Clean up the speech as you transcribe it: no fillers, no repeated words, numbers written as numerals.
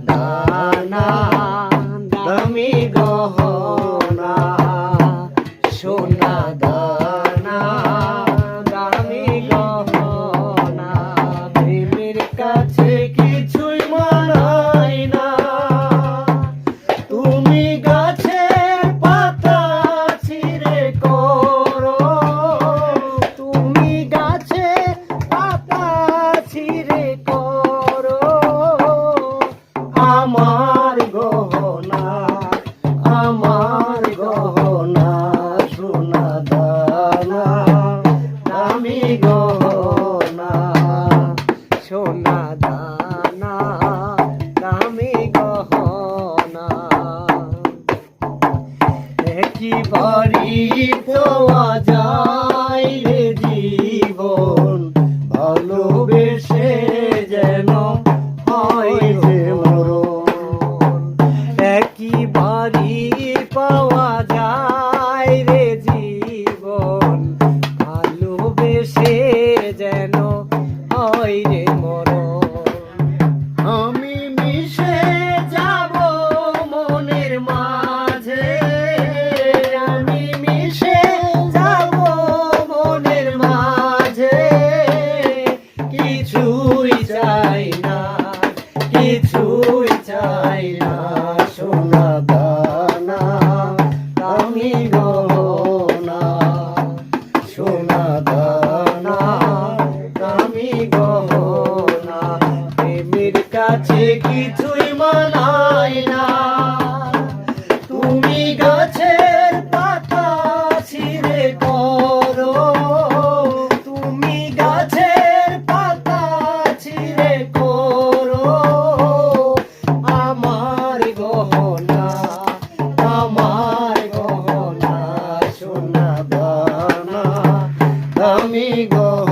দানা দামি গহনা সোনা দানা দামি গহনা প্রেমের কাছে কিছুই মানায় না তুমি গাছের পাতা ছিঁড়ে করো তুমি গাছের পাতা ছিঁড়ে করো আমার গহনা সোনা দানা দামি গহনা সোনা দানা দামি গহনা একই বাড়ি পাওয়া যায় রে জীবন ভালোবেসে যেন হয় যে মরণ একই বাড়ি পাওয়া যায় রে জীবন ভালোবেসে যেন হয় রে মরণ আমি মিশে যাব মনের মাঝে আমি মিশে যাব মনের মাঝে কিছুই চাই না কিছুই চাই না সোনা দানা দামি গহনা সোনা দানা দামি গহনা প্রেমের কাছে কিছুই মানায় না তুমি গাছের পাতা ছিঁড়ে করো তুমি গাছের পাতা ছিঁড়ে করো আমার গহনা সোনা দানা দামি গহনা